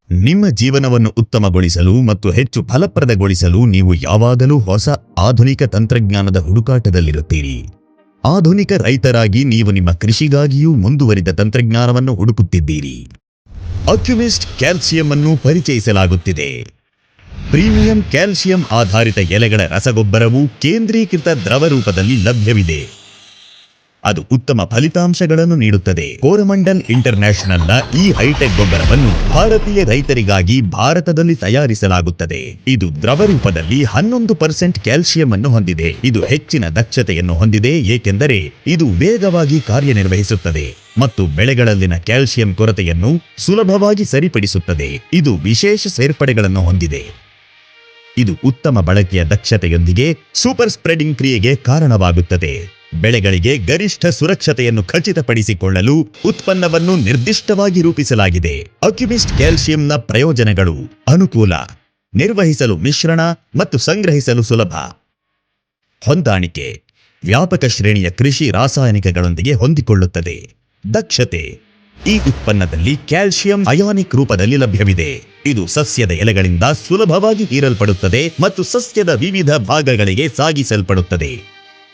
ನಿಮ್ಮ ಜೀವನವನ್ನು ಉತ್ತಮಗೊಳಿಸಲು ಮತ್ತು ಹೆಚ್ಚು ಫಲಪ್ರದಗೊಳಿಸಲು ನೀವು ಯಾವಾಗಲೂ ಹೊಸ ಆಧುನಿಕ ತಂತ್ರಜ್ಞಾನದ ಹುಡುಕಾಟದಲ್ಲಿರುತ್ತೀರಿ. ಆಧುನಿಕ ರೈತರಾಗಿ ನೀವು ನಿಮ್ಮ ಕೃಷಿಗಾಗಿಯೂ ಮುಂದುವರಿದ ತಂತ್ರಜ್ಞಾನವನ್ನು ಹುಡುಕುತ್ತಿದ್ದೀರಿ. ಅಕ್ಯುಮಿಸ್ಟ್ ಕ್ಯಾಲ್ಸಿಯಂ ಅನ್ನು ಪರಿಚಯಿಸಲಾಗುತ್ತಿದೆ. ಪ್ರೀಮಿಯಂ ಕ್ಯಾಲ್ಸಿಯಂ ಆಧಾರಿತ ಎಲೆಗಳ ರಸಗೊಬ್ಬರವು ಕೇಂದ್ರೀಕೃತ ದ್ರವ ರೂಪದಲ್ಲಿ ಲಭ್ಯವಿದೆ. ಅದು ಉತ್ತಮ ಫಲಿತಾಂಶಗಳನ್ನು ನೀಡುತ್ತದೆ. ಕೋರಮಂಡಲ್ ಇಂಟರ್ನ್ಯಾಷನಲ್ನ ಈ ಹೈಟೆಕ್ ಗೊಬ್ಬರವನ್ನು ಭಾರತೀಯ ರೈತರಿಗಾಗಿ ಭಾರತದಲ್ಲಿ ತಯಾರಿಸಲಾಗುತ್ತದೆ. ಇದು ದ್ರವ ರೂಪದಲ್ಲಿ 11% ಕ್ಯಾಲ್ಸಿಯಂ ಅನ್ನು ಹೊಂದಿದೆ. ಇದು ಹೆಚ್ಚಿನ ದಕ್ಷತೆಯನ್ನು ಹೊಂದಿದೆ ಏಕೆಂದರೆ ಇದು ವೇಗವಾಗಿ ಕಾರ್ಯನಿರ್ವಹಿಸುತ್ತದೆ ಮತ್ತು ಬೆಳೆಗಳಲ್ಲಿನ ಕ್ಯಾಲ್ಸಿಯಂ ಕೊರತೆಯನ್ನು ಸುಲಭವಾಗಿ ಸರಿಪಡಿಸುತ್ತದೆ. ಇದು ವಿಶೇಷ ಸೇರ್ಪಡೆಗಳನ್ನು ಹೊಂದಿದೆ. ಇದು ಉತ್ತಮ ಬಳಕೆಯ ದಕ್ಷತೆಯೊಂದಿಗೆ ಸೂಪರ್ ಸ್ಪ್ರೆಡಿಂಗ್ ಕ್ರಿಯೆಗೆ ಕಾರಣವಾಗುತ್ತದೆ. ಬೆಳೆಗಳಿಗೆ ಗರಿಷ್ಠ ಸುರಕ್ಷತೆಯನ್ನು ಖಚಿತಪಡಿಸಿಕೊಳ್ಳಲು ಉತ್ಪನ್ನವನ್ನು ನಿರ್ದಿಷ್ಟವಾಗಿ ರೂಪಿಸಲಾಗಿದೆ. ಅಕ್ಯುಮಿಸ್ಟ್ ಕ್ಯಾಲ್ಸಿಯಂನ ಪ್ರಯೋಜನಗಳು: ಅನುಕೂಲ, ನಿರ್ವಹಿಸಲು ಮಿಶ್ರಣ ಮತ್ತು ಸಂಗ್ರಹಿಸಲು ಸುಲಭ, ಹೊಂದಾಣಿಕೆ, ವ್ಯಾಪಕ ಶ್ರೇಣಿಯ ಕೃಷಿ ರಾಸಾಯನಿಕಗಳೊಂದಿಗೆ ಹೊಂದಿಕೊಳ್ಳುತ್ತದೆ, ದಕ್ಷತೆ. ಈ ಉತ್ಪನ್ನದಲ್ಲಿ ಕ್ಯಾಲ್ಸಿಯಂ ಅಯಾನಿಕ್ ರೂಪದಲ್ಲಿ ಲಭ್ಯವಿದೆ. ಇದು ಸಸ್ಯದ ಎಲೆಗಳಿಂದ ಸುಲಭವಾಗಿ ಹೀರಲ್ಪಡುತ್ತದೆ ಮತ್ತು ಸಸ್ಯದ ವಿವಿಧ ಭಾಗಗಳಿಗೆ ಸಾಗಿಸಲ್ಪಡುತ್ತದೆ.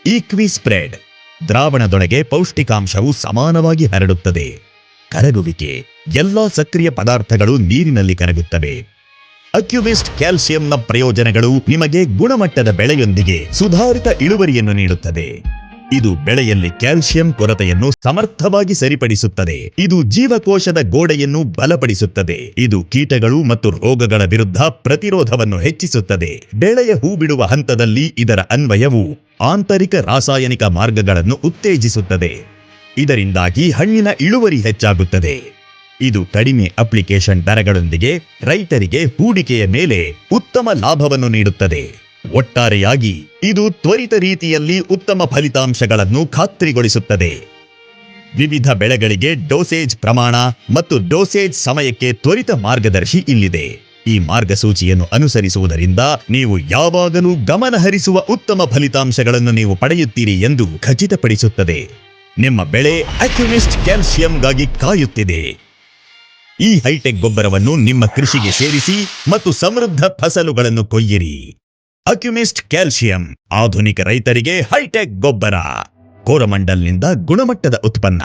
ಈಕ್ವಿ ಸ್ಪ್ರೆಡ್, ದ್ರಾವಣದೊಳಗೆ ಪೌಷ್ಟಿಕಾಂಶವು ಸಮಾನವಾಗಿ ಹರಡುತ್ತದೆ. ಕರಗುವಿಕೆ, ಎಲ್ಲಾ ಸಕ್ರಿಯ ಪದಾರ್ಥಗಳು ನೀರಿನಲ್ಲಿ ಕರಗುತ್ತವೆ. ಅಕ್ಯುಮಿಸ್ಟ್ ಕ್ಯಾಲ್ಸಿಯಂನ ಪ್ರಯೋಜನಗಳು ನಿಮಗೆ ಗುಣಮಟ್ಟದ ಬೆಳೆಯೊಂದಿಗೆ ಸುಧಾರಿತ ಇಳುವರಿಯನ್ನು ನೀಡುತ್ತದೆ. ಇದು ಬೆಳೆಯಲ್ಲಿ ಕ್ಯಾಲ್ಸಿಯಂ ಕೊರತೆಯನ್ನು ಸಮರ್ಥವಾಗಿ ಸರಿಪಡಿಸುತ್ತದೆ. ಇದು ಜೀವಕೋಶದ ಗೋಡೆಯನ್ನು ಬಲಪಡಿಸುತ್ತದೆ. ಇದು ಕೀಟಗಳು ಮತ್ತು ರೋಗಗಳ ವಿರುದ್ಧ ಪ್ರತಿರೋಧವನ್ನು ಹೆಚ್ಚಿಸುತ್ತದೆ. ಬೆಳೆಯ ಹೂ ಬಿಡುವ ಹಂತದಲ್ಲಿ ಇದರ ಅನ್ವಯವು ಆಂತರಿಕ ರಾಸಾಯನಿಕ ಮಾರ್ಗಗಳನ್ನು ಉತ್ತೇಜಿಸುತ್ತದೆ. ಇದರಿಂದಾಗಿ ಹಣ್ಣಿನ ಇಳುವರಿ ಹೆಚ್ಚಾಗುತ್ತದೆ. ಇದು ಕಡಿಮೆ ಅಪ್ಲಿಕೇಶನ್ ದರಗಳೊಂದಿಗೆ ರೈತರಿಗೆ ಹೂಡಿಕೆಯ ಮೇಲೆ ಉತ್ತಮ ಲಾಭವನ್ನು ನೀಡುತ್ತದೆ. ಒಟ್ಟಾರೆಯಾಗಿ ಇದು ತ್ವರಿತ ರೀತಿಯಲ್ಲಿ ಉತ್ತಮ ಫಲಿತಾಂಶಗಳನ್ನು ಖಾತ್ರಿಗೊಳಿಸುತ್ತದೆ. ವಿವಿಧ ಬೆಳೆಗಳಿಗೆ ಡೋಸೇಜ್ ಪ್ರಮಾಣ ಮತ್ತು ಡೋಸೇಜ್ ಸಮಯಕ್ಕೆ ತ್ವರಿತ ಮಾರ್ಗದರ್ಶಿ ಇಲ್ಲಿದೆ. ಈ ಮಾರ್ಗಸೂಚಿಯನ್ನು ಅನುಸರಿಸುವುದರಿಂದ ನೀವು ಯಾವಾಗಲೂ ಗಮನಹರಿಸುವ ಉತ್ತಮ ಫಲಿತಾಂಶಗಳನ್ನು ನೀವು ಪಡೆಯುತ್ತೀರಿ ಎಂದು ಖಚಿತಪಡಿಸುತ್ತದೆ. ನಿಮ್ಮ ಬೆಳೆ ಅಕ್ಯುಮಿಸ್ಟ್ ಕ್ಯಾಲ್ಸಿಯಂಗಾಗಿ ಕಾಯುತ್ತಿದೆ. ಈ ಹೈಟೆಕ್ ಗೊಬ್ಬರವನ್ನು ನಿಮ್ಮ ಕೃಷಿಗೆ ಸೇರಿಸಿ ಮತ್ತು ಸಮೃದ್ಧ ಫಸಲುಗಳನ್ನು ಕೊಯ್ಯಿರಿ. ಅಕ್ಯುಮಿಸ್ಟ್ ಕ್ಯಾಲ್ಸಿಯಂ, ಆಧುನಿಕ ರೈತರಿಗೆ ಹೈಟೆಕ್ ಗೊಬ್ಬರ. ಕೋರಮಂಡಲ್ನಿಂದ ಗುಣಮಟ್ಟದ ಉತ್ಪನ್ನ.